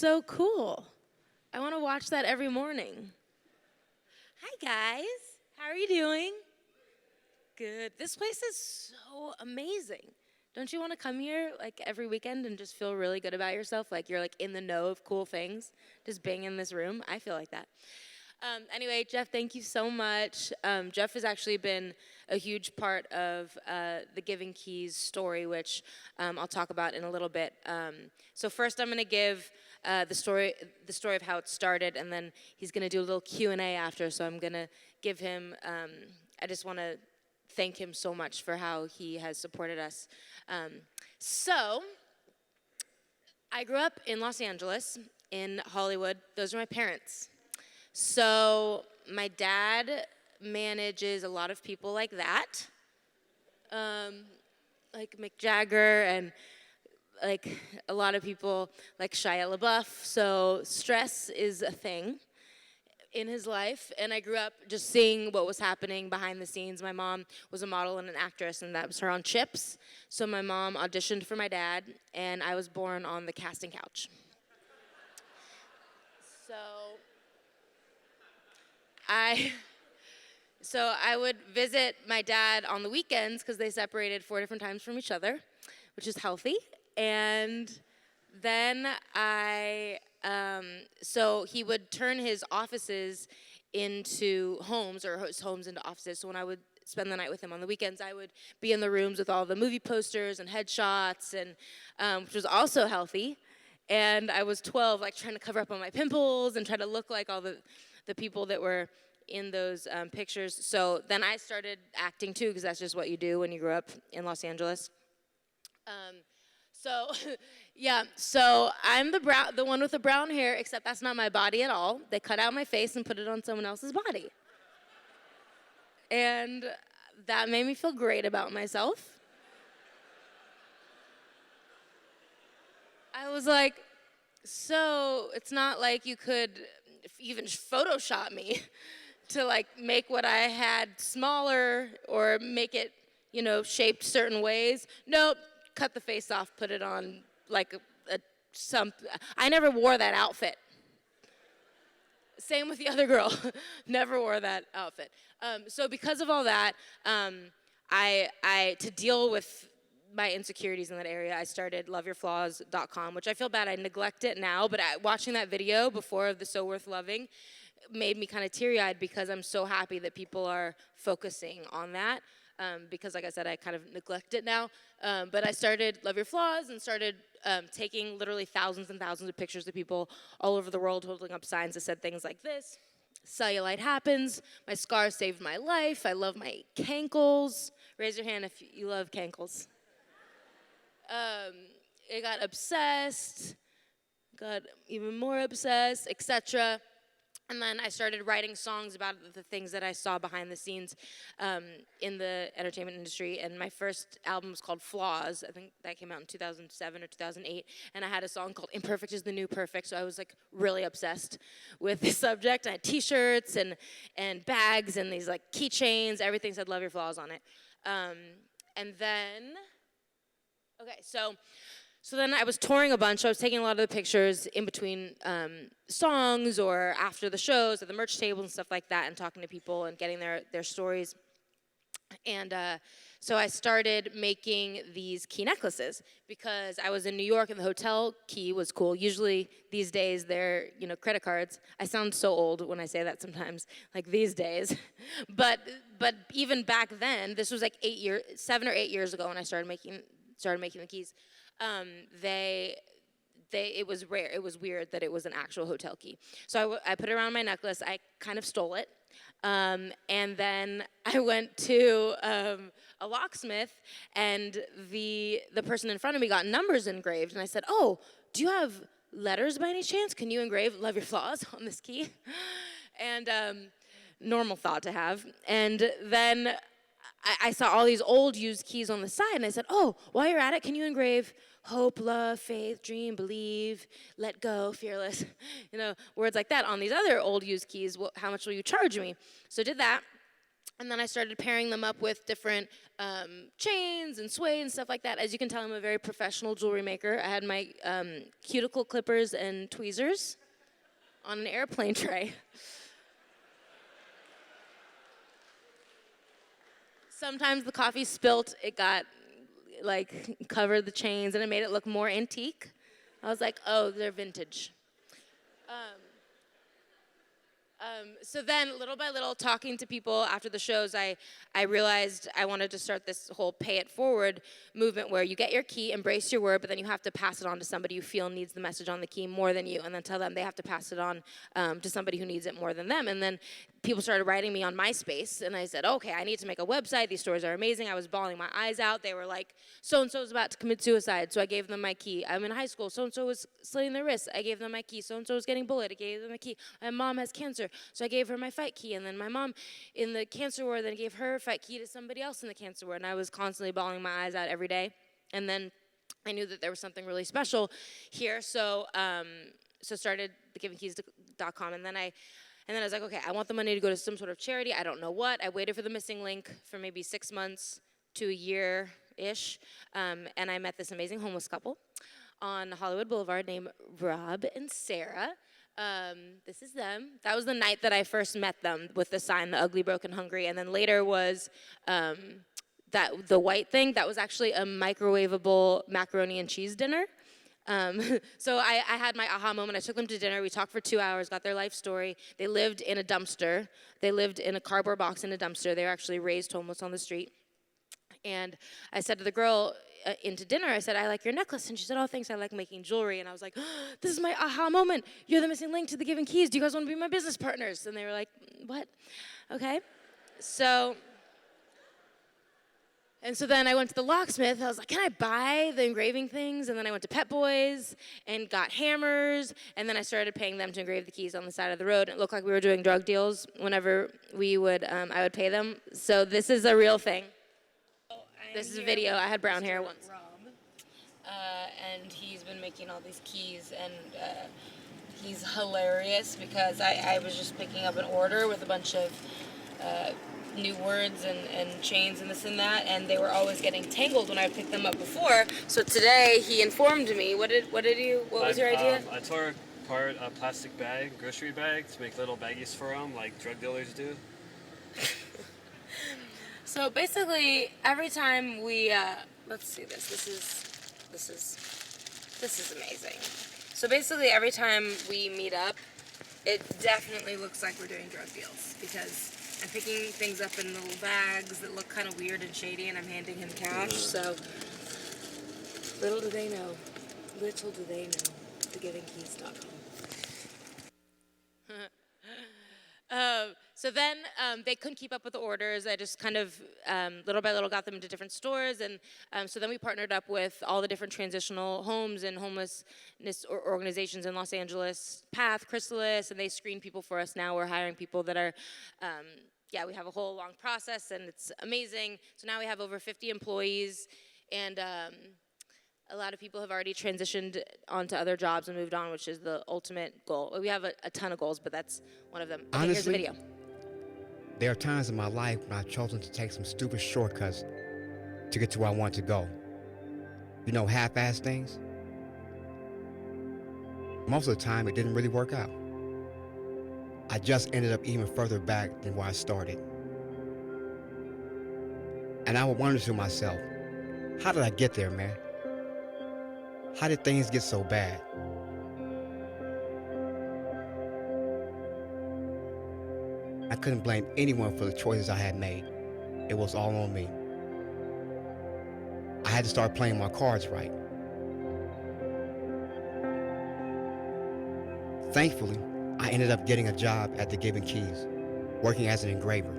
so cool. I want to watch that every morning. Hi, guys. How are you doing? Good. This place is so amazing. Don't you want to come here like every weekend and just feel really good about yourself? Like you're like in the know of cool things, just being in this room. I feel like that. Anyway, Jeff, thank you so much. Jeff has actually been a huge part of the Giving Keys story, which I'll talk about in a little bit. So first, I'm going to give the story of how it started, and then he's going to do a little Q&A after. So I'm going to give him. I just want to thank him so much for how he has supported us. So I grew up in Los Angeles, in Hollywood. Those are my parents. So my dad manages a lot of people like that, like Mick Jagger and like a lot of people like Shia LaBeouf. So stress is a thing in his life, and I grew up just seeing what was happening behind the scenes. My mom was a model and an actress, and that was her on Chips. So my mom auditioned for my dad, and I was born on the casting couch. So I would visit my dad on the weekends because they separated 4 different times from each other, which is healthy. And then so he would turn his offices into homes, or his homes into offices. So when I would spend the night with him on the weekends, I would be in the rooms with all the movie posters and headshots, and which was also healthy. And I was 12, like trying to cover up on my pimples and try to look like all the people that were in those pictures. So then I started acting too, because that's just what you do when you grow up in Los Angeles. So I'm the one with the brown hair, except that's not my body at all. They cut out my face and put it on someone else's body. And that made me feel great about myself. I was like, so it's not like you could even Photoshop me to like make what I had smaller or make it, shaped certain ways. Nope, cut the face off, put it on like I never wore that outfit. Same with the other girl, never wore that outfit. So because of all that, I to deal with my insecurities in that area, I started loveyourflaws.com, which I feel bad I neglect it now, but watching that video before of the So Worth Loving made me kind of teary-eyed, because I'm so happy that people are focusing on that, because like I said, I kind of neglect it now. But I started Love Your Flaws and started taking literally thousands and thousands of pictures of people all over the world holding up signs that said things like this: cellulite happens, my scar saved my life, I love my cankles. Raise your hand if you love cankles. It got obsessed, got even more obsessed, etc. And then I started writing songs about the things that I saw behind the scenes in the entertainment industry. And my first album was called Flaws. I think that came out in 2007 or 2008. And I had a song called Imperfect is the New Perfect. So I was like really obsessed with this subject. I had t-shirts and bags and these like keychains. Everything said Love Your Flaws on it. And then... Okay, so then I was touring a bunch. So I was taking a lot of the pictures in between songs or after the shows at the merch table and stuff like that, and talking to people and getting their stories. And so I started making these key necklaces because I was in New York and the hotel key was cool. Usually these days they're, credit cards. I sound so old when I say that sometimes, like these days. But even back then, this was like 7 or 8 years ago when I started making the keys. It was rare. It was weird that it was an actual hotel key. So I put it around my necklace. I kind of stole it. And then I went to a locksmith, and the person in front of me got numbers engraved. And I said, "Oh, do you have letters by any chance? Can you engrave Love Your Flaws on this key?" And normal thought to have. And then I saw all these old used keys on the side, and I said, "Oh, while you're at it, can you engrave hope, love, faith, dream, believe, let go, fearless," words like that on these other old used keys? How much will you charge me? So I did that, And then I started pairing them up with different chains and suede and stuff like that. As you can tell, I'm a very professional jewelry maker. I had my cuticle clippers and tweezers on an airplane tray. Sometimes the coffee spilt, it got, like, covered the chains, and it made it look more antique. I was like, oh, they're vintage. So then, little by little, talking to people after the shows, I realized I wanted to start this whole pay it forward movement where you get your key, embrace your word, but then you have to pass it on to somebody you feel needs the message on the key more than you, and then tell them they have to pass it on to somebody who needs it more than them. And then people started writing me on MySpace, and I said, okay, I need to make a website. These stories are amazing. I was bawling my eyes out. They were like, so-and-so's about to commit suicide, so I gave them my key. I'm in high school. So-and-so was slitting their wrists. I gave them my key. So-and-so was getting bullied. I gave them my key. My mom has cancer, so I gave her my fight key. And then my mom in the cancer ward then gave her fight key to somebody else in the cancer ward. And I was constantly bawling my eyes out every day. And then I knew that there was something really special here, so started thegivingkeys.com. And then I was like, okay, I want the money to go to some sort of charity. I don't know what. I waited for the missing link for maybe 6 months to a year-ish, and I met this amazing homeless couple on Hollywood Boulevard named Rob and Sarah. This is them. That was the night that I first met them with the sign, The Ugly, Broken, Hungry. And then later was the white thing. That was actually a microwavable macaroni and cheese dinner. So I had my aha moment. I took them to dinner. We talked for 2 hours, got their life story. They lived in a dumpster. They lived in a cardboard box in a dumpster. They were actually raised homeless on the street. And I said to the girl into dinner, I said, I like your necklace. And she said, oh, thanks, I like making jewelry. And I was like, oh, this is my aha moment. You're the missing link to the Giving Keys. Do you guys want to be my business partners? And they were like, what? Okay. So then I went to the locksmith. I was like, can I buy the engraving things? And then I went to Pet Boys and got hammers. And then I started paying them to engrave the keys on the side of the road. It looked like we were doing drug deals whenever I would pay them. So this is a real thing. This is a video. I had brown hair once. Rob, and he's been making all these keys, and he's hilarious because I was just picking up an order with a bunch of new words and chains and this and that, and they were always getting tangled when I picked them up before. So today he informed me. What was your idea? I tore apart a plastic bag, grocery bag, to make little baggies for them, like drug dealers do. So basically, every time we let's see this. This is amazing. So basically, every time we meet up, it definitely looks like we're doing drug deals because I'm picking things up in little bags that look kind of weird and shady, and I'm handing him cash. So little do they know, thegivingkeys.com. So then they couldn't keep up with the orders. I just kind of, little by little, got them into different stores. And so then we partnered up with all the different transitional homes and homelessness organizations in Los Angeles, Path, Chrysalis, and they screen people for us now. We're hiring people that are, we have a whole long process, and it's amazing. So now we have over 50 employees, and a lot of people have already transitioned onto other jobs and moved on, which is the ultimate goal. We have a ton of goals, but that's one of them. Okay, honestly, here's the video. There are times in my life when I've chosen to take some stupid shortcuts to get to where I want to go. You know, half-assed things. Most of the time, it didn't really work out. I just ended up even further back than where I started. And I would wonder to myself, how did I get there, man? How did things get so bad? I couldn't blame anyone for the choices I had made. It was all on me. I had to start playing my cards right. Thankfully, I ended up getting a job at the Giving Keys, working as an engraver,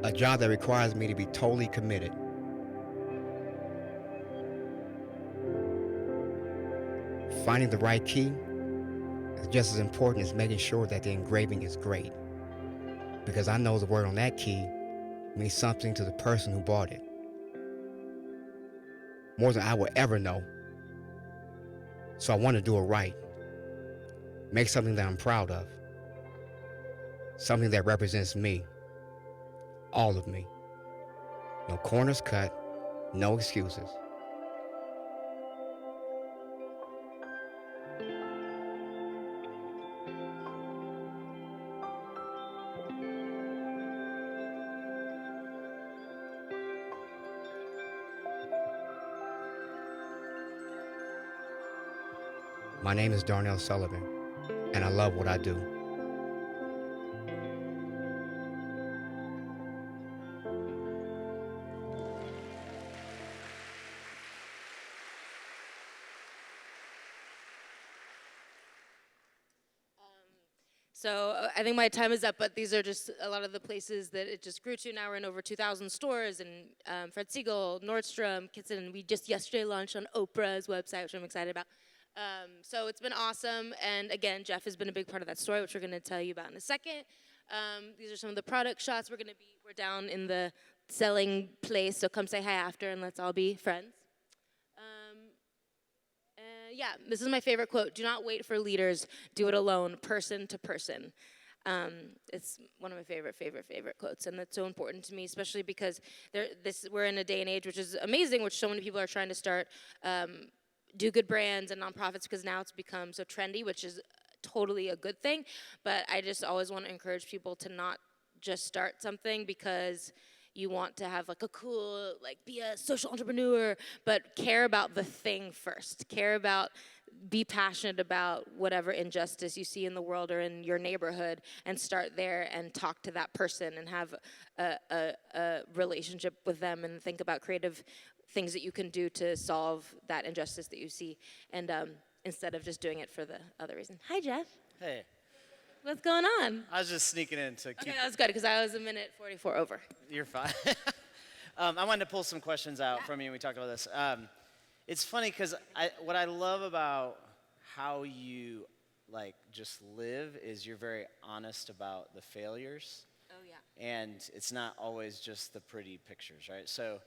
a job that requires me to be totally committed. Finding the right key is just as important as making sure that the engraving is great, because I know the word on that key means something to the person who bought it, more than I will ever know. So I want to do it right, make something that I'm proud of, something that represents me, all of me. No corners cut, no excuses. My name is Darnell Sullivan, and I love what I do. So I think my time is up, but these are just a lot of the places that it just grew to. Now we're in over 2,000 stores, and Fred Siegel, Nordstrom, Kitson. We just yesterday launched on Oprah's website, which I'm excited about. So it's been awesome, and again, Jeff has been a big part of that story, which we're going to tell you about in a second. These are some of the product shots. We're down in the selling place, so come say hi after, and let's all be friends. Yeah, this is my favorite quote. Do not wait for leaders. Do it alone, person to person. It's one of my favorite quotes, and that's so important to me, especially because we're in a day and age which is amazing, which so many people are trying to start do good brands and nonprofits because now it's become so trendy, which is totally a good thing. But I just always want to encourage people to not just start something because you want to have like a cool, like be a social entrepreneur, but care about the thing first. Be passionate about whatever injustice you see in the world or in your neighborhood, and start there and talk to that person and have a relationship with them and think about creative things that you can do to solve that injustice that you see, and instead of just doing it for the other reason. Hi, Jeff. Hey, What's going on? I was just sneaking in to keep. Okay, that was good because I was a minute 44 over. You're fine. I wanted to pull some questions out from you. We talked about this. It's funny because what I love about how you like just live is you're very honest about the failures. Oh yeah. And it's not always just the pretty pictures, right? So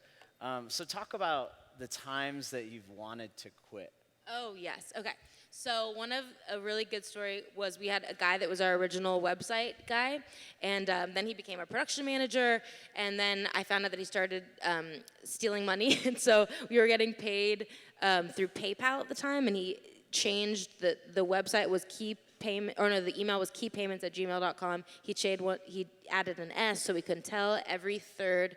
talk about the times that you've wanted to quit. Oh yes. Okay. So a really good story was we had a guy that was our original website guy, and then he became a production manager, and then I found out that he started stealing money, and so we were getting paid through PayPal at the time, and he changed the website was the email was keypayments@gmail.com. He added an S so we couldn't tell. Every third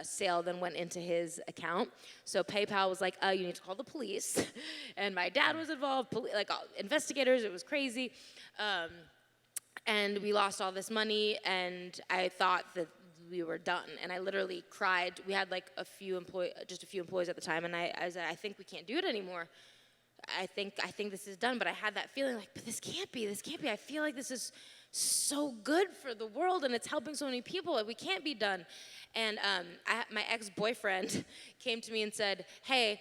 sale then went into his account. So PayPal was like, you need to call the police. And my dad was involved, investigators, it was crazy. And we lost all this money, and I thought that we were done. And I literally cried. We had like just a few employees at the time, and I said, I think we can't do it anymore. I think this is done, but I had that feeling like, but this can't be. I feel like this is so good for the world, and it's helping so many people. Like, we can't be done. And my ex-boyfriend came to me and said, hey,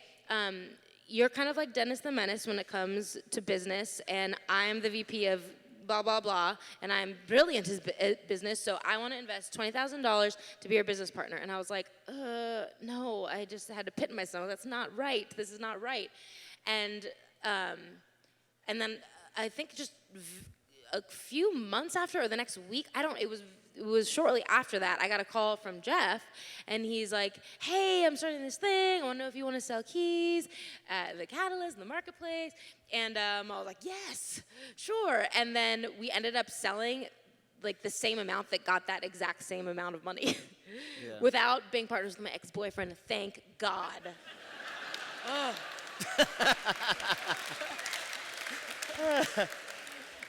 you're kind of like Dennis the Menace when it comes to business, and I'm the VP of blah, blah, blah, and I'm brilliant at business, so I want to invest $20,000 to be your business partner. And I was like, no, I just had to pit myself. That's not right. This is not right. And then I think just a few months after, or the next week, it was shortly after that, I got a call from Jeff, and he's like, hey, I'm starting this thing. I want to know if you want to sell keys at the Catalyst, in the marketplace. And I was like, yes, sure. And then we ended up selling like the same amount that got that exact same amount of money without being partners with my ex-boyfriend. Thank God.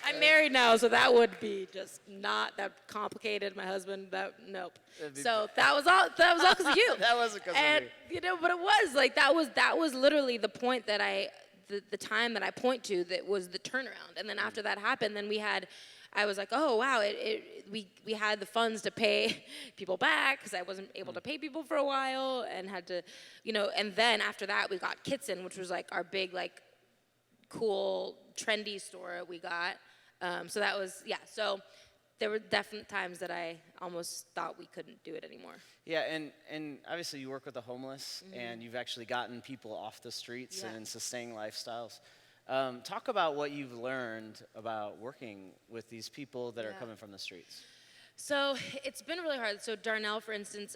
I'm married now, so that would be just not that complicated. My husband, nope. So that was all because of you. That wasn't because of me. But it was like that was literally the point that the time that I point to that was the turnaround. And then after that happened, then I was like, oh wow, we had the funds to pay people back because I wasn't able to pay people for a while, and had to, and then after that we got Kitson, which was like our big like cool trendy store we got. So that was So there were definite times that I almost thought we couldn't do it anymore. Yeah, and obviously you work with the homeless, and you've actually gotten people off the streets and sustaining lifestyles. Talk about what you've learned about working with these people that are coming from the streets. So it's been really hard. So Darnell, for instance,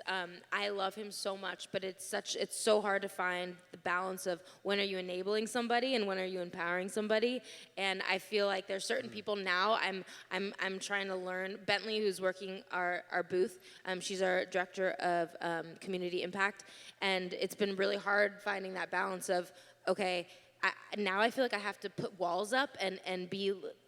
I love him so much, but it's so hard to find the balance of when are you enabling somebody and when are you empowering somebody. And I feel like there's certain people now I'm trying to learn. Bentley, who's working our booth, she's our director of community impact, and it's been really hard finding that balance of okay. Now I feel like I have to put walls up and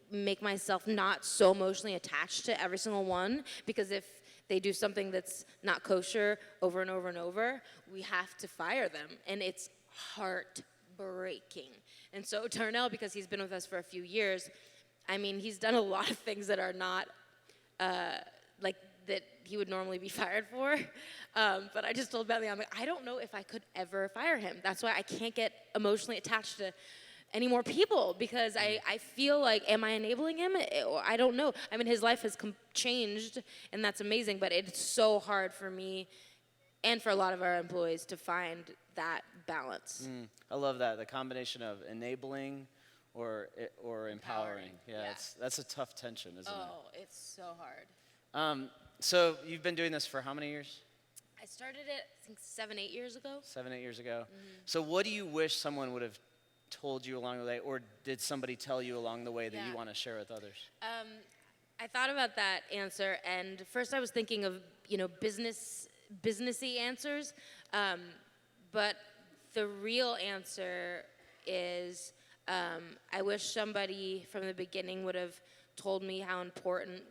make myself not so emotionally attached to every single one, because if they do something that's not kosher over and over and over, we have to fire them, and it's heartbreaking. And so Darnell, because he's been with us for a few years, I mean, he's done a lot of things that are not like that he would normally be fired for. But I just told Bentley, I'm like, I don't know if I could ever fire him. That's why I can't get emotionally attached to any more people, because I feel like, am I enabling him? I don't know. I mean, his life has changed, and that's amazing, but it's so hard for me and for a lot of our employees to find that balance. I love that, the combination of enabling or empowering. Yeah. That's a tough tension, isn't it? Oh, it's so hard. So you've been doing this for how many years? I started it, I think, 7-8 years ago. 7-8 years ago. So what do you wish someone would have told you along the way, or did somebody tell you along the way that you want to share with others? I thought about that answer, and first I was thinking of, businessy answers, but the real answer is I wish somebody from the beginning would have told me how important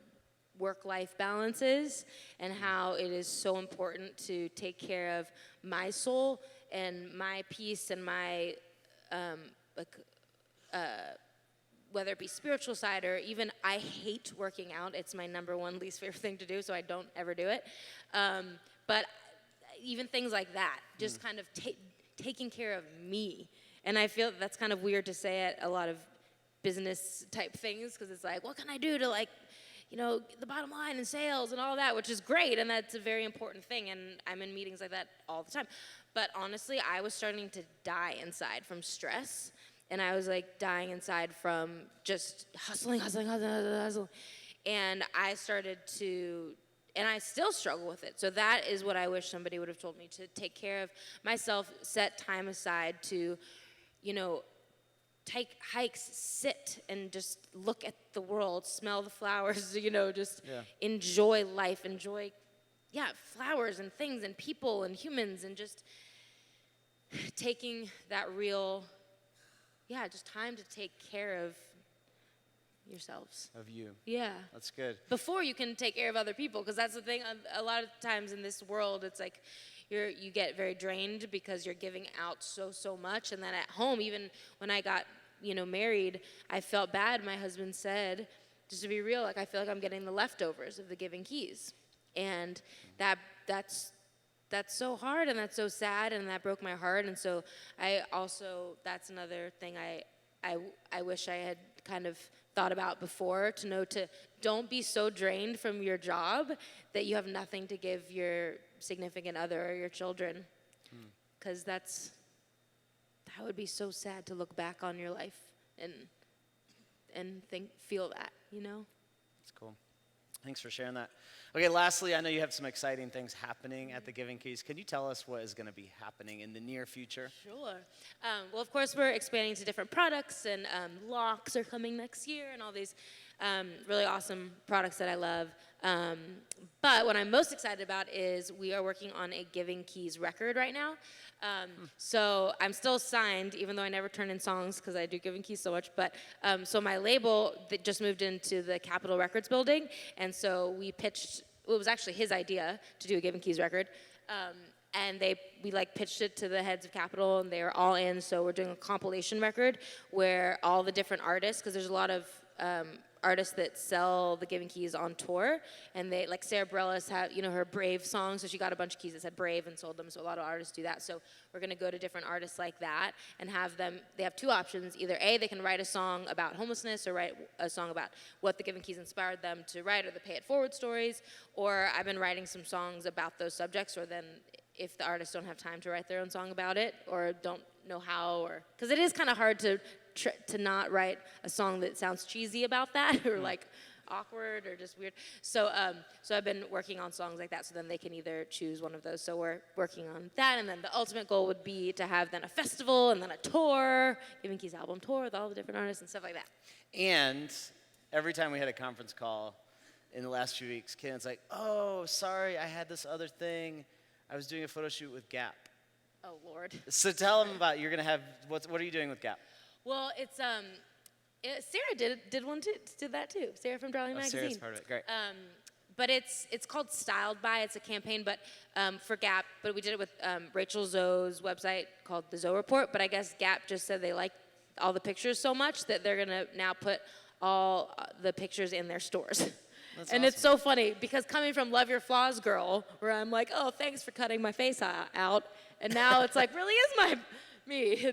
work-life balance is, and how it is so important to take care of my soul and my peace and my whether it be spiritual side or even I hate working out. It's my number one least favorite thing to do, so I don't ever do it. But even things like that, just kind of taking care of me. And I feel that's kind of weird to say at a lot of business type things, because it's like, what can I do to the bottom line and sales and all that, which is great, and that's a very important thing, and I'm in meetings like that all the time. But honestly, I was starting to die inside from stress, and I was like dying inside from just hustling. And I started to, and I still struggle with it. So that is what I wish somebody would have told me, to take care of myself, set time aside to, take hikes, sit and just look at the world, smell the flowers, just enjoy life, enjoy, flowers and things and people and humans, and just taking that real, just time to take care of yourselves. Of you. Yeah. That's good. Before you can take care of other people, because that's the thing, a lot of times in this world, it's like, you get very drained because you're giving out so much. And then at home, even when I got married, I felt bad. My husband said, just to be real, like, I feel like I'm getting the leftovers of the giving keys, and that's so hard, and that's so sad, and that broke my heart. And so that's another thing I wish I had kind of thought about before, to know to don't be so drained from your job that you have nothing to give your significant other or your children, because that would be so sad to look back on your life and feel that. That's cool. Thanks for sharing that. Okay, lastly, I know you have some exciting things happening at the Giving Keys. Can you tell us what is going to be happening in the near future? Sure. Well, of course, we're expanding to different products, and locks are coming next year, and all these really awesome products that I love. But what I'm most excited about is we are working on a Giving Keys record right now. So I'm still signed, even though I never turn in songs because I do Giving Keys so much. But so my label that just moved into the Capitol Records building, and so we pitched. It was actually his idea to do a Giving Keys record. And we pitched it to the heads of Capitol, and they were all in. So we're doing a compilation record where all the different artists, because there's a lot of artists that sell the Giving Keys on tour, and they, like Sarah Bareilles, have her Brave song, so she got a bunch of keys that said Brave and sold them. So a lot of artists do that. So we're gonna go to different artists like that and have them. They have two options: either A, they can write a song about homelessness, or write a song about what the Giving Keys inspired them to write, or the Pay It Forward stories. Or I've been writing some songs about those subjects, or then if the artists don't have time to write their own song about it, or don't know how, or because it is kind of hard to not write a song that sounds cheesy about that, or like awkward or just weird. So I've been working on songs like that, so then they can either choose one of those. So we're working on that, and then the ultimate goal would be to have then a festival and then a tour, Giving Keys album tour with all the different artists and stuff like that. And every time we had a conference call in the last few weeks, Caitlin's like, oh, sorry, I had this other thing. I was doing a photo shoot with Gap. Oh, Lord. So tell them about, you're going to have, what are you doing with Gap? Well, it's Sarah did that too. Sarah from Darling Magazine. Sarah's part of it, great. But it's called Styled By. It's a campaign, but for Gap. But we did it with Rachel Zoe's website called the Zoe Report. But I guess Gap just said they like all the pictures so much that they're gonna now put all the pictures in their stores. That's and awesome. it's so funny because coming from Love Your Flaws girl, where I'm like, oh, thanks for cutting my face out, and now it's like really is me,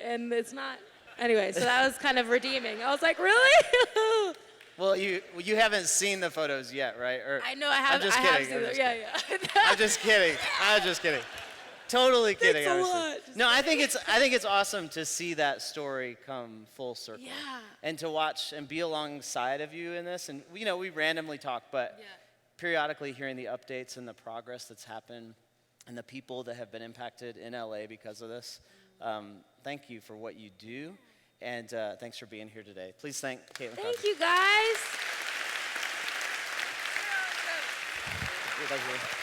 and it's not. Anyway, so that was kind of redeeming. I was like, really? Well, you haven't seen the photos yet, right? Or, I know I have. I'm just I kidding. have seen them. Yeah. I'm just kidding. I'm just kidding. Totally kidding. Thanks a honestly. lot. No, I think it's awesome to see that story come full circle. Yeah. And to watch and be alongside of you in this. And we randomly talk, but Yeah. periodically hearing the updates and the progress that's happened and the people that have been impacted in LA because of this. Thank you for what you do. And thanks for being here today. Please thank Caitlin Crosby. Thank you, guys. Thank you.